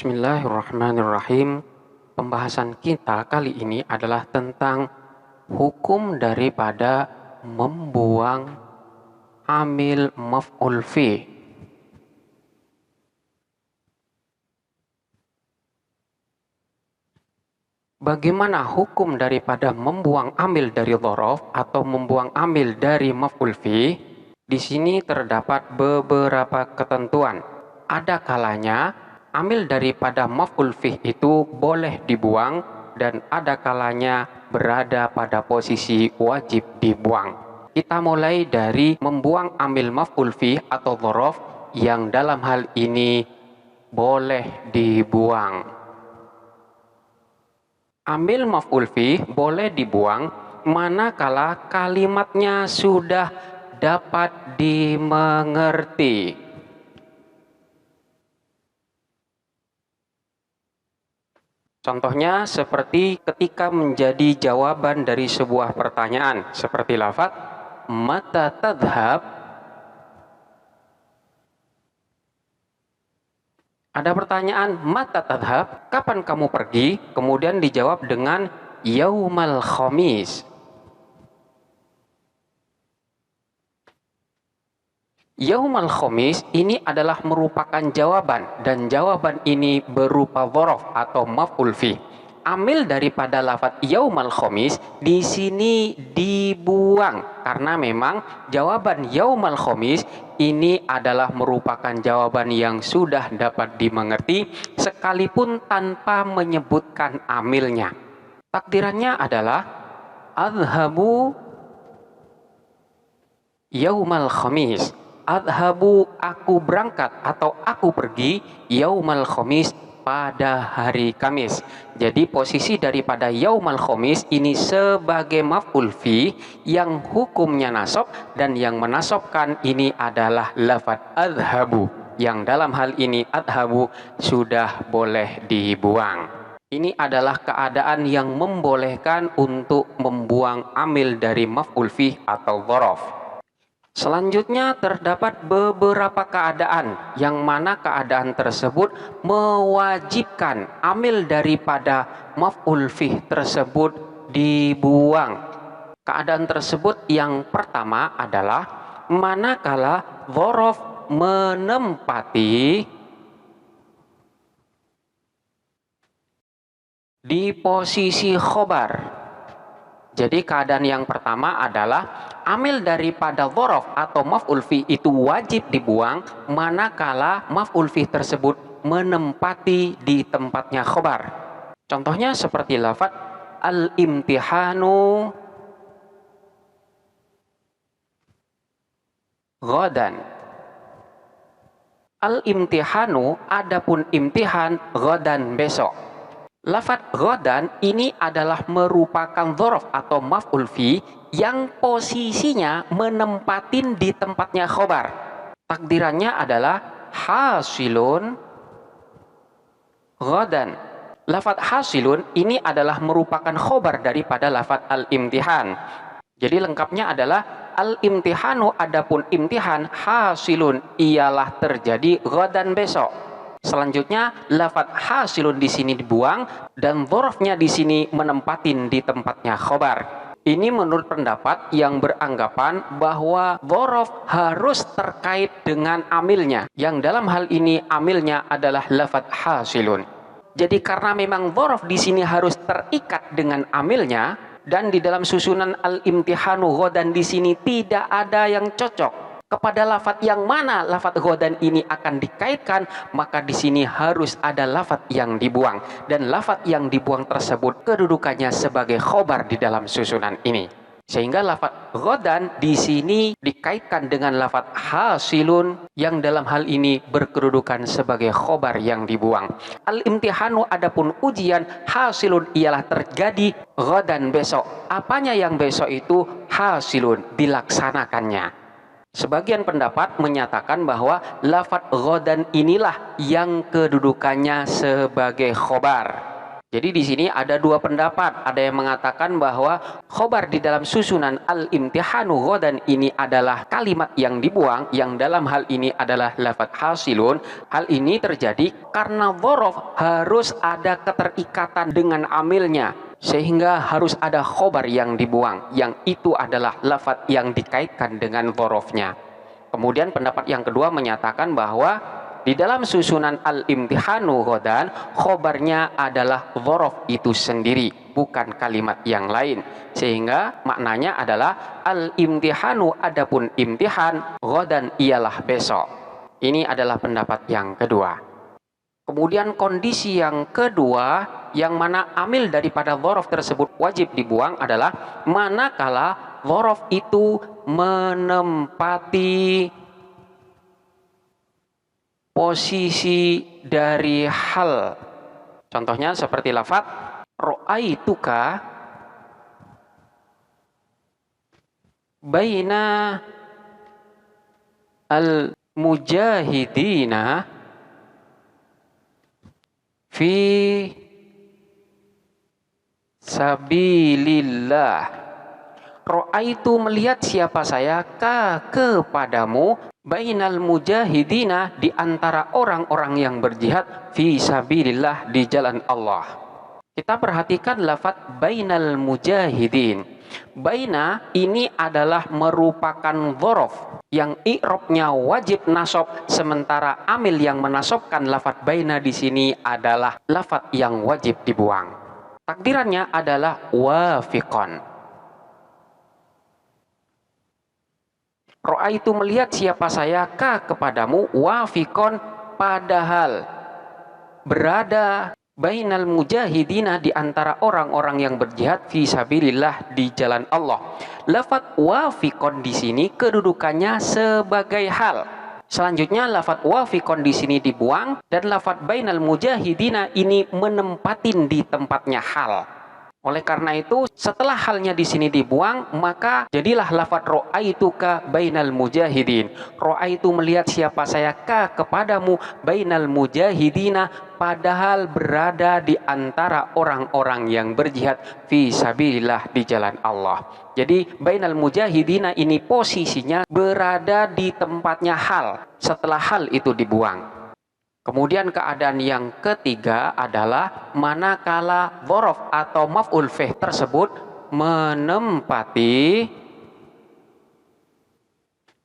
Bismillahirrahmanirrahim. Pembahasan kita kali ini adalah tentang hukum daripada membuang amil maf'ul fi. Bagaimana hukum daripada membuang amil dari dhorof atau membuang amil dari maf'ul fi? Di sini terdapat beberapa ketentuan. Ada kalanya amil daripada maf'ul fi itu boleh dibuang dan ada kalanya berada pada posisi wajib dibuang. Kita mulai dari membuang amil maf'ul fi atau dhorof yang dalam hal ini boleh dibuang. Amil maf'ul fi boleh dibuang manakala kalimatnya sudah dapat dimengerti. Contohnya seperti ketika menjadi jawaban dari sebuah pertanyaan, seperti lafaz mata tadhhab. Ada pertanyaan mata tadhhab, kapan kamu pergi? Kemudian dijawab dengan yaumal khamis. Yaumal khamis ini adalah merupakan jawaban dan jawaban ini berupa dhorof atau maf'ul fi. Amil daripada lafaz yaumal khamis di sini dibuang karena memang jawaban yaumal khamis ini adalah merupakan jawaban yang sudah dapat dimengerti sekalipun tanpa menyebutkan amilnya. Takdirannya adalah adhabu yaumal khamis. Adhabu, aku berangkat atau aku pergi yaumal khamis, pada hari Kamis. Jadi posisi daripada yaumal khamis ini sebagai maf'ul fi yang hukumnya nasab dan yang menasobkan ini adalah lafaz adhabu. Yang dalam hal ini adhabu sudah boleh dibuang. Ini adalah keadaan yang membolehkan untuk membuang amil dari maf'ul fi atau dhorof. Selanjutnya terdapat beberapa keadaan yang mana keadaan tersebut mewajibkan amil daripada maf'ul fi tersebut dibuang. Keadaan tersebut yang pertama adalah manakala dhorof menempati di posisi khobar. Jadi keadaan yang pertama adalah amil daripada dhorof atau maf'ul fi itu wajib dibuang manakala maf'ul fi tersebut menempati di tempatnya khobar. Contohnya seperti lafaz al-imtihanu ghadan. Al-imtihanu adapun imtihan ghadan besok. Lafaz ghadan ini adalah merupakan dhorof atau maf'ul fi yang posisinya menempatin di tempatnya khobar. Takdirannya adalah hasilun ghadan. Lafaz hasilun ini adalah merupakan khobar daripada lafaz al-imtihan. Jadi lengkapnya adalah al-imtihanu adapun imtihan hasilun ialah terjadi ghadan besok. Selanjutnya lafaz hasilun di sini dibuang dan dhorofnya di sini menempatin di tempatnya khobar. Ini menurut pendapat yang beranggapan bahwa dhorof harus terkait dengan amilnya, yang dalam hal ini amilnya adalah lafaz hasilun. Jadi karena memang dhorof di sini harus terikat dengan amilnya dan di dalam susunan al-imtihanu ghadan di sini tidak ada yang cocok kepada lafaz yang mana lafaz ghadan ini akan dikaitkan, maka di sini harus ada lafaz yang dibuang dan lafaz yang dibuang tersebut kedudukannya sebagai khobar di dalam susunan ini. Sehingga lafaz ghadan di sini dikaitkan dengan lafaz hasilun yang dalam hal ini berkedudukan sebagai khobar yang dibuang. Al-imtihanu adapun ujian, hasilun ialah terjadi ghadan besok. Apanya yang besok itu? Hasilun, dilaksanakannya. Sebagian pendapat menyatakan bahwa lafaz ghadan inilah yang kedudukannya sebagai khobar. Jadi di sini ada dua pendapat. Ada yang mengatakan bahwa khobar di dalam susunan al-imtihanu ghadan ini adalah kalimat yang dibuang, yang dalam hal ini adalah lafadz hasilun. Hal ini terjadi karena dzaraf harus ada keterikatan dengan amilnya, sehingga harus ada khobar yang dibuang, yang itu adalah lafadz yang dikaitkan dengan dzarafnya. Kemudian pendapat yang kedua menyatakan bahwa di dalam susunan al-imtihanu ghadan, khobarnya adalah dzaraf itu sendiri, bukan kalimat yang lain. Sehingga maknanya adalah al-imtihanu adapun imtihan, ghadan ialah besok. Ini adalah pendapat yang kedua. Kemudian kondisi yang kedua, yang mana amil daripada dzaraf tersebut wajib dibuang adalah manakala dzaraf itu menempati posisi dari hal. Contohnya seperti lafaz ra'aituka baina al-mujahidina fi sabilillah. Ra'aitu melihat siapa saya kepadamu bainal mujahidina di antara orang-orang yang berjihad fi sabilillah di jalan Allah. Kita perhatikan lafaz bainal mujahidin. Baina ini adalah merupakan dzaraf yang i'rabnya wajib nasab, sementara amil yang menasabkan lafaz baina di sini adalah lafaz yang wajib dibuang. Takdirannya adalah wafiqan. Ra'aitu melihat siapa saya kepadamu wafiqon padahal berada bainal mujahidina di antara orang-orang yang berjihad fi sabilillah di jalan Allah. Lafaz wafiqon di sini kedudukannya sebagai hal. Selanjutnya lafaz wafiqon di sini dibuang dan lafaz bainal mujahidina ini menempatin di tempatnya hal. Oleh karena itu, setelah halnya di sini dibuang, maka jadilah lafaz ra'aituka bainal mujahidin. Ra'aitu melihat siapa saya kepadamu bainal mujahidina padahal berada di antara orang-orang yang berjihad fi sabilillah di jalan Allah. Jadi bainal mujahidina ini posisinya berada di tempatnya hal setelah hal itu dibuang. Kemudian keadaan yang ketiga adalah manakala dzaraf atau maf'ul fih tersebut menempati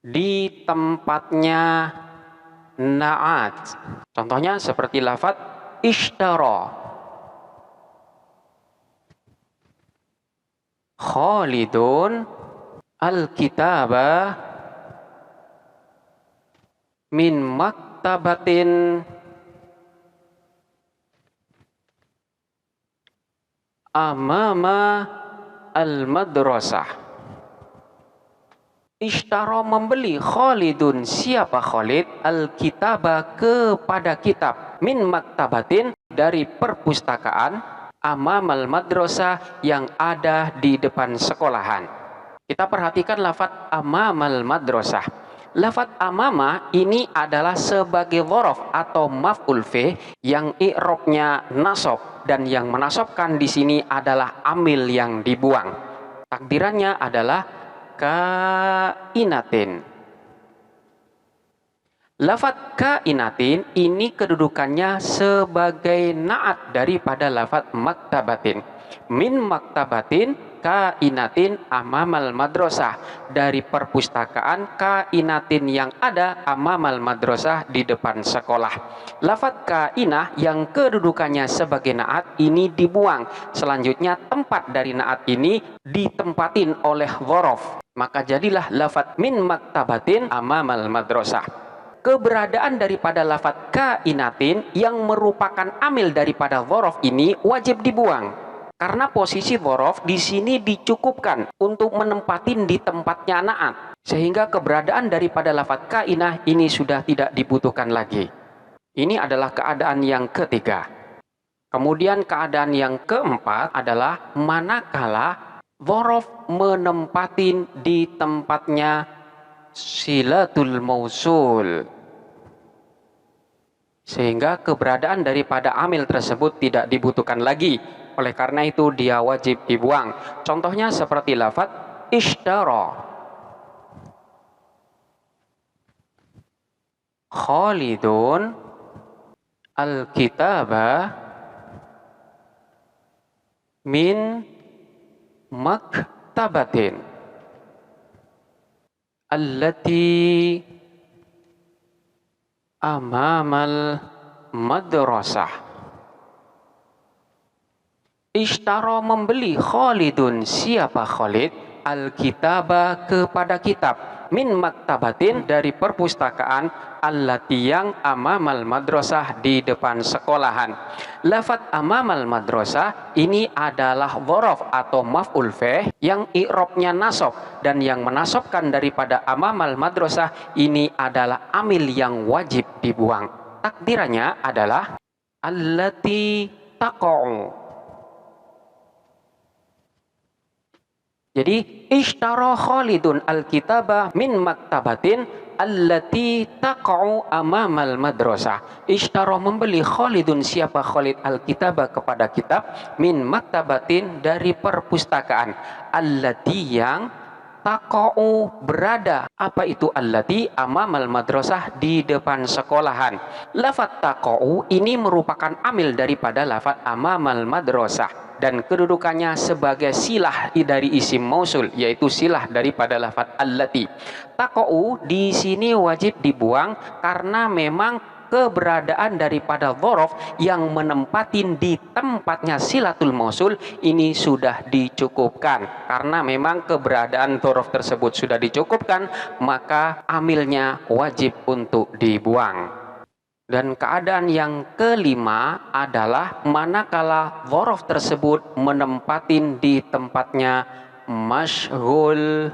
di tempatnya na'at. Contohnya seperti lafaz ishtara Khalidun al-kitaba min maktabatin amama al-madrasah. Ishtara membeli Khalidun, siapa Khalid, al-kitaba kepada kitab, min maktabatin dari perpustakaan, amamal madrasah yang ada di depan sekolahan. Kita perhatikan lafaz amamal madrasah. Lafaz amama ini adalah sebagai dzaraf atau maf'ul fih yang i'rabnya nasab dan yang menasabkan di sini adalah amil yang dibuang. Takdirannya adalah kainatin. Lafaz kainatin ini kedudukannya sebagai na'at daripada lafaz maktabatin. Min maktabatin kainatin amamal madrasah, dari perpustakaan kainatin yang ada amamal madrasah di depan sekolah. Lafaz kainah yang kedudukannya sebagai naat ini dibuang. Selanjutnya tempat dari naat ini ditempatin oleh dzaraf. Maka jadilah lafaz min maktabatin amamal madrasah. Keberadaan daripada lafaz kainatin yang merupakan amil daripada dzaraf ini wajib dibuang. Karena posisi dzaraf di sini dicukupkan untuk menempatin di tempatnya na'at, sehingga keberadaan daripada lafaz kainah ini sudah tidak dibutuhkan lagi. Ini adalah keadaan yang ketiga. Kemudian keadaan yang keempat adalah manakala dzaraf menempatin di tempatnya silatul mausul. sehingga keberadaan daripada amil tersebut tidak dibutuhkan lagi. Oleh karena itu dia wajib dibuang. Contohnya seperti lafaz ishtara. Khalidun al-kitaba min maktabatin allati amamal madrasah. Ishtara membeli Khalidun, siapa Khalid, al-kitaba kepada kitab, min maktabatin dari perpustakaan, allati yang amamal madrasah di depan sekolahan. Lafaz amamal madrasah ini adalah dzaraf atau maf'ul fih yang i'rabnya nasab, dan yang menasobkan daripada amamal madrasah ini adalah amil yang wajib dibuang. Takdirannya adalah allati taqa'u. Jadi ishtara Khalidun al-kitaba min maktabatin allati taqa'u amamal madrasah. Ishtara membeli Khalidun, siapa Khalid, al-kitaba kepada kitab, min maktabatin dari perpustakaan, allati yang taqa'u berada. Apa itu allati? Amamal madrasah di depan sekolahan. Lafaz taqa'u ini merupakan amil daripada lafaz amamal madrasah, dan kedudukannya sebagai silah dari isim mausul, yaitu silah daripada lafaz allati. Taqa'u di sini wajib dibuang karena memang keberadaan daripada dzaraf yang menempatin di tempatnya silatul mausul ini sudah dicukupkan. Karena memang keberadaan dzaraf tersebut sudah dicukupkan, maka amilnya wajib untuk dibuang. Dan keadaan yang kelima adalah manakala dzaraf tersebut menempatin di tempatnya masyghul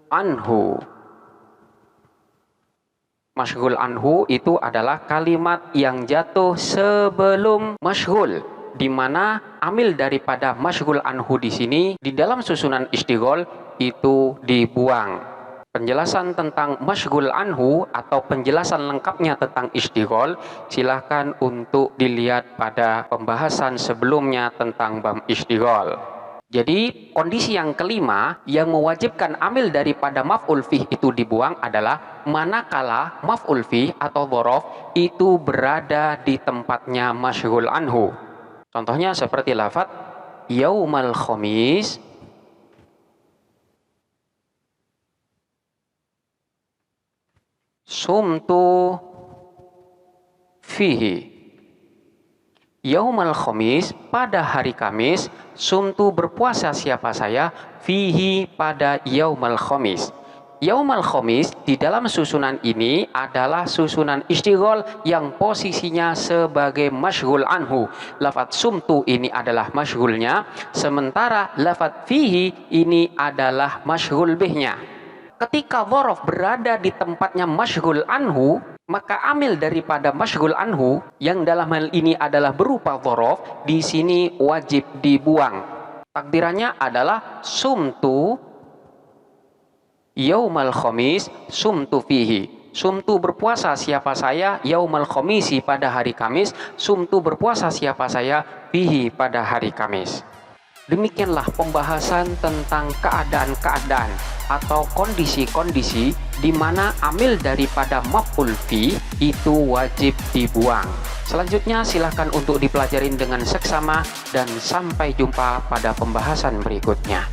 anhu. Masyghul anhu itu adalah kalimat yang jatuh sebelum masyghul, di mana amil daripada masyghul anhu di sini di dalam susunan istighol itu dibuang. Penjelasan tentang masyghul anhu atau penjelasan lengkapnya tentang istighol silahkan untuk dilihat pada pembahasan sebelumnya tentang bab istighol. Jadi kondisi yang kelima yang mewajibkan amil daripada maf'ul fih itu dibuang adalah manakala maf'ul fih atau dzaraf itu berada di tempatnya masyghul anhu. Contohnya seperti lafaz yaumal khamis sumtu fihi. Yaumal khamis, pada hari Kamis, sumtu berpuasa siapa saya, fihi pada yaumal khamis. Yaumal khamis di dalam susunan ini adalah susunan istighol yang posisinya sebagai masyghul anhu. Lafaz sumtu ini adalah masyghulnya, sementara lafaz fihi ini adalah masyghul bihnya. Ketika dzaraf berada di tempatnya masyghul anhu, maka amil daripada masyghul anhu yang dalam hal ini adalah berupa dzaraf di sini wajib dibuang. Takdirannya adalah sumtu yaumal khamis sumtu fihi. Sumtu berpuasa siapa saya, yaumal khamisi pada hari Kamis, sumtu berpuasa siapa saya, fihi pada hari Kamis. Demikianlah pembahasan tentang keadaan-keadaan atau kondisi-kondisi di mana amil daripada maf'ul fi itu wajib dibuang. Selanjutnya silahkan untuk dipelajarin dengan seksama dan sampai jumpa pada pembahasan berikutnya.